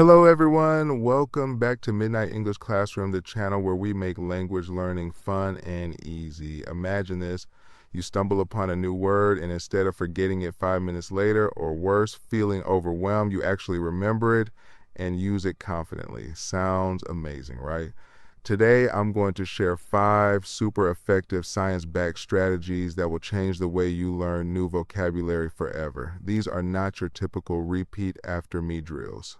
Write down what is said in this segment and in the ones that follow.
Hello everyone, welcome back to Midnight English Classroom, the channel where we make language learning fun and easy. Imagine this, you stumble upon a new word and instead of forgetting it 5 minutes later or worse, feeling overwhelmed, you actually remember it and use it confidently. Sounds amazing, right? Today I'm going to share 5 super effective science-backed strategies that will change the way you learn new vocabulary forever. These are not your typical repeat after me drills.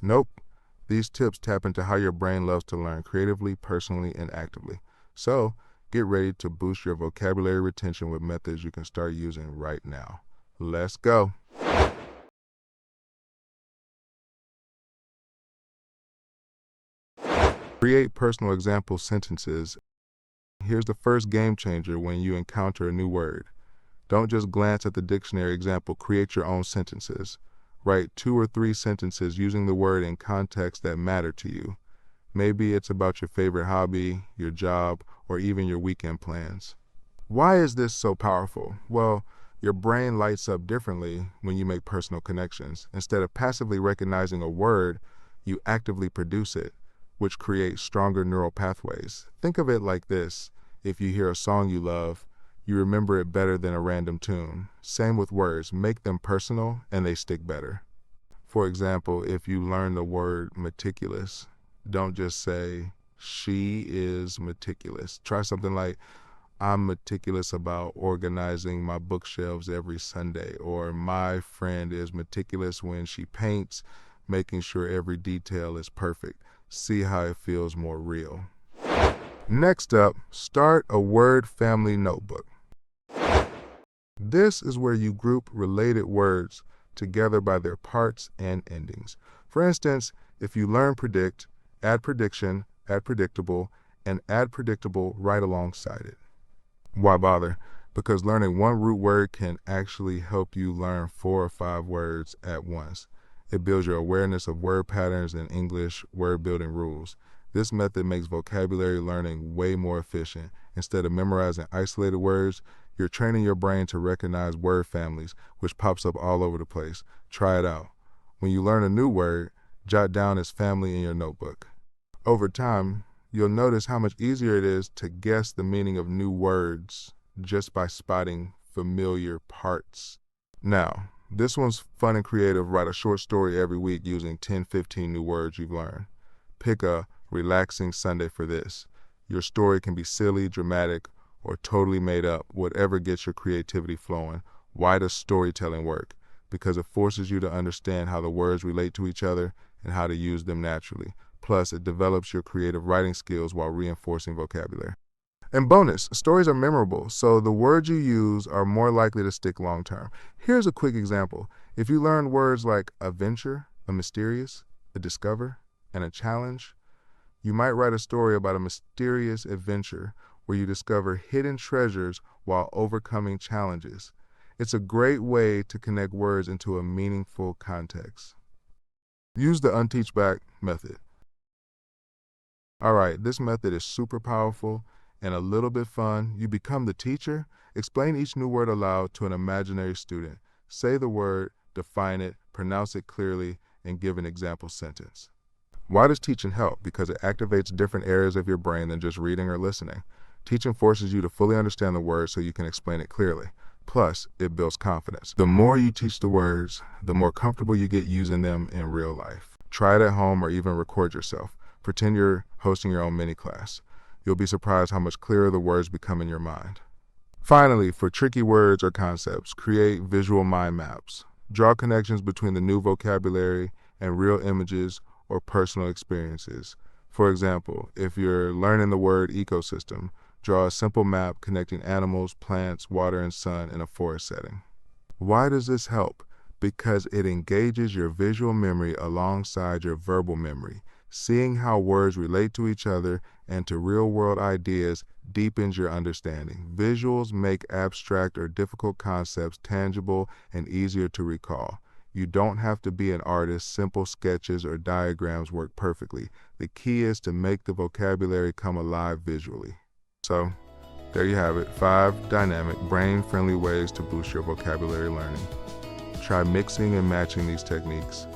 Nope. These tips tap into how your brain loves to learn creatively, personally, and actively. So, get ready to boost your vocabulary retention with methods you can start using right now. Let's go. Create personal example sentences. Here's the first game changer when you encounter a new word. Don't just glance at the dictionary example, create your own sentences. Write 2 or 3 sentences using the word in context that matter to you. Maybe it's about your favorite hobby, your job, or even your weekend plans. Why is this so powerful? Well, your brain lights up differently when you make personal connections. Instead of passively recognizing a word, you actively produce it, which creates stronger neural pathways. Think of it like this. If you hear a song you love, you remember it better than a random tune. Same with words. Make them personal and they stick better. For example, if you learn the word meticulous, don't just say, she is meticulous. Try something like, I'm meticulous about organizing my bookshelves every Sunday, or my friend is meticulous when she paints, making sure every detail is perfect. See how it feels more real. Next up, start a word family notebook. This is where you group related words together by their parts and endings. For instance, if you learn predict, add prediction, add predictable, and add predictable right alongside it. Why bother? Because learning one root word can actually help you learn 4 or 5 words at once. It builds your awareness of word patterns and English word building rules. This method makes vocabulary learning way more efficient. Instead of memorizing isolated words, you're training your brain to recognize word families, which pops up all over the place. Try it out. When you learn a new word, jot down its family in your notebook. Over time, you'll notice how much easier it is to guess the meaning of new words just by spotting familiar parts. Now, this one's fun and creative. Write a short story every week using 10-15 new words you've learned. Pick a relaxing Sunday for this. Your story can be silly, dramatic, or totally made up, whatever gets your creativity flowing. Why does storytelling work? Because it forces you to understand how the words relate to each other and how to use them naturally. Plus, it develops your creative writing skills while reinforcing vocabulary. And bonus, stories are memorable, so the words you use are more likely to stick long term. Here's a quick example. If you learn words like a venture, a mysterious, a discover, and a challenge, you might write a story about a mysterious adventure where you discover hidden treasures while overcoming challenges. It's a great way to connect words into a meaningful context. Use the unteach back method. All right, this method is super powerful and a little bit fun. You become the teacher. Explain each new word aloud to an imaginary student. Say the word, define it, pronounce it clearly, and give an example sentence. Why does teaching help? Because it activates different areas of your brain than just reading or listening. Teaching forces you to fully understand the word so you can explain it clearly. Plus, it builds confidence. The more you teach the words, the more comfortable you get using them in real life. Try it at home or even record yourself. Pretend you're hosting your own mini class. You'll be surprised how much clearer the words become in your mind. Finally, for tricky words or concepts, create visual mind maps. Draw connections between the new vocabulary and real images or personal experiences. For example, if you're learning the word ecosystem, draw a simple map connecting animals, plants, water, and sun in a forest setting. Why does this help? Because it engages your visual memory alongside your verbal memory. Seeing how words relate to each other and to real-world ideas deepens your understanding. Visuals make abstract or difficult concepts tangible and easier to recall. You don't have to be an artist. Simple sketches or diagrams work perfectly. The key is to make the vocabulary come alive visually. So, there you have it, 5 dynamic, brain-friendly ways to boost your vocabulary learning. Try mixing and matching these techniques.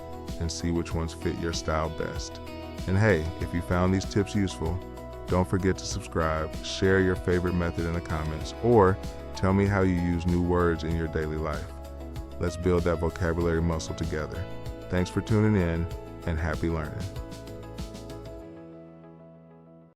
and see which ones fit your style best. And hey, if you found these tips useful, don't forget to subscribe, share your favorite method in the comments, or tell me how you use new words in your daily life. Let's build that vocabulary muscle together. Thanks for tuning in, and happy learning.